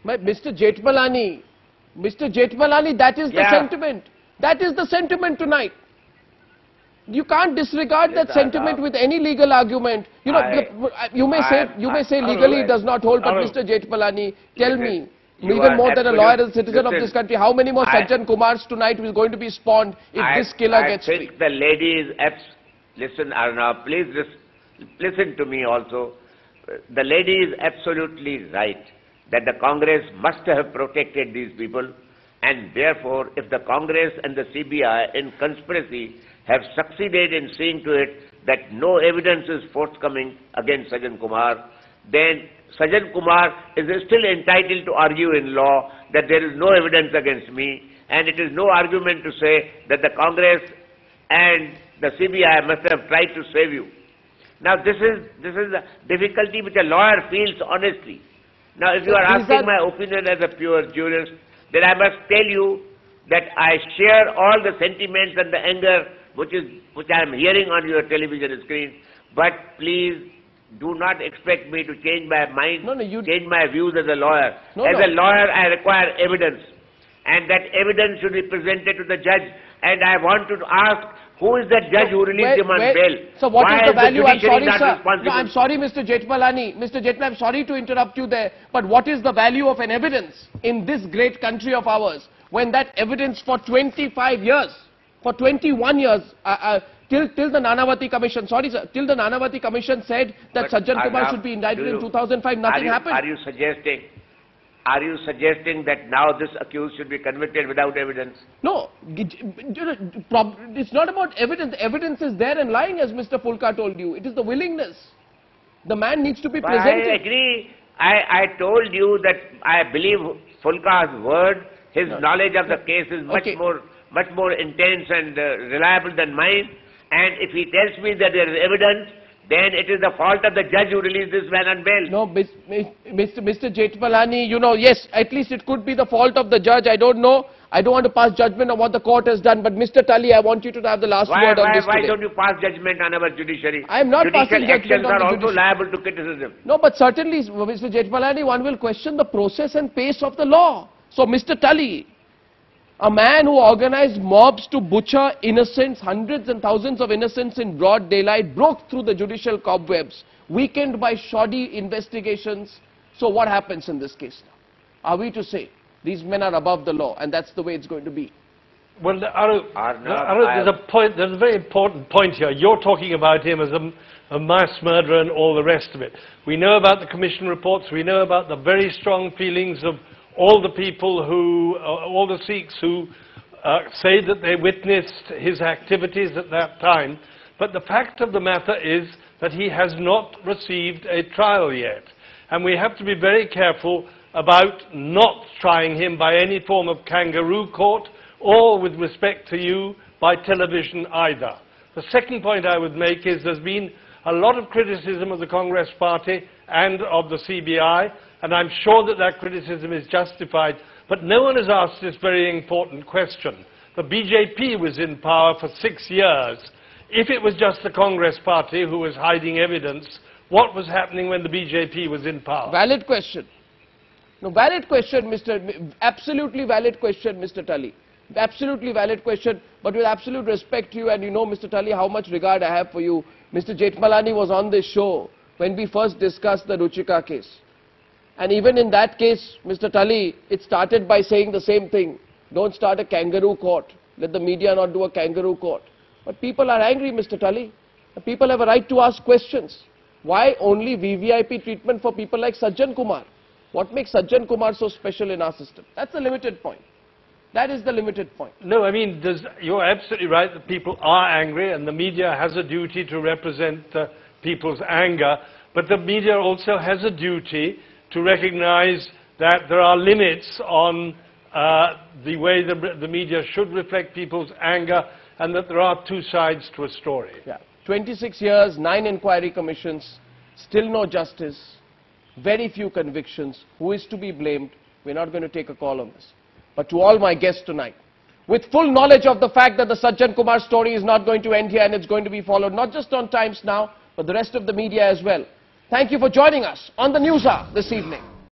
Mr. Jethmalani, that is the sentiment. That is the sentiment tonight. You can't disregard that sentiment with any legal argument. You know, you may say legally it does not hold, but Mr. Jethmalani, tell me, even more than a lawyer and citizen of this country, how many more Sajjan Kumars tonight is going to be spawned if this killer gets free? I think the lady is listen, Arnav, please listen to me also. The lady is absolutely right that the Congress must have protected these people, and therefore, if the Congress and the CBI in conspiracy have succeeded in seeing to it that no evidence is forthcoming against Sajjan Kumar, then Sajjan Kumar is still entitled to argue in law that there is no evidence against me, and it is no argument to say that the Congress and the CBI must have tried to save you. Now this is the difficulty which a lawyer feels honestly. Now if you are asking my opinion as a pure jurist, then I must tell you that I share all the sentiments and the anger which I am hearing on your television screen, but please do not expect me to change my mind, change my views as a lawyer. As a lawyer, I require evidence, and that evidence should be presented to the judge. And I want to ask, who is that judge who released him on bail? So what is the value? I'm sorry, sir. No, I'm sorry, Mr. Jethmalani. Mr. Jethmalani, I'm sorry to interrupt you there, but what is the value of an evidence in this great country of ours when that evidence for 25 years, for 21 years, till the Nanavati Commission, sorry sir, till the Nanavati Commission said that Sajjan Kumar should be indicted in 2005, nothing happened. Are you suggesting that now this accused should be convicted without evidence? No, it's not about evidence. Evidence is there and lying, as Mr. Fulka told you. It is the willingness. The man needs to be presented. I agree. I told you that I believe Fulka's word. His knowledge of the case is much more intense and reliable than mine. And if he tells me that there is evidence, then it is the fault of the judge who released this man on bail. No, Mr. Jethmalani, you know, yes, at least it could be the fault of the judge. I don't know. I don't want to pass judgment on what the court has done. But Mr. Tully, I want you to have the last word on this today. Why don't you pass judgment on our judiciary? I am not passing judgment on the judiciary. Judicial actions are also liable to criticism. No, but certainly, Mr. Jethmalani, one will question the process and pace of the law. So, Mr. Tully, a man who organized mobs to butcher innocents, hundreds and thousands of innocents in broad daylight, broke through the judicial cobwebs, weakened by shoddy investigations. So what happens in this case now? Are we to say these men are above the law and that's the way it's going to be? Well, there's a very important point here. You're talking about him as a mass murderer and all the rest of it. We know about the commission reports. We know about the very strong feelings of all the people who, all the Sikhs who say that they witnessed his activities at that time. But the fact of the matter is that he has not received a trial yet. And we have to be very careful about not trying him by any form of kangaroo court or, with respect to you, by television either. The second point I would make is there's been a lot of criticism of the Congress Party and of the CBI, and I'm sure that that criticism is justified, but no one has asked this very important question. The BJP was in power for 6 years. If it was just the Congress Party who was hiding evidence, what was happening when the BJP was in power? Valid question. No, valid question, absolutely valid question, Mr. Tully. Absolutely valid question, but with absolute respect to you, and you know, Mr. Tully, how much regard I have for you. Mr. Jethmalani was on this show when we first discussed the Ruchika case. And even in that case, Mr. Tully, it started by saying the same thing. Don't start a kangaroo court. Let the media not do a kangaroo court. But people are angry, Mr. Tully. People have a right to ask questions. Why only VVIP treatment for people like Sajjan Kumar? What makes Sajjan Kumar so special in our system? That's the limited point. That is the limited point. No, I mean, you're absolutely right that people are angry, and the media has a duty to represent people's anger. But the media also has a duty to recognize that there are limits on the way the media should reflect people's anger, and that there are two sides to a story. Yeah. 26 years, 9 inquiry commissions, still no justice, very few convictions. Who is to be blamed? We're not going to take a call on this. But to all my guests tonight, with full knowledge of the fact that the Sajjan Kumar story is not going to end here and it's going to be followed not just on Times Now, but the rest of the media as well. Thank you for joining us on the News Hour this evening.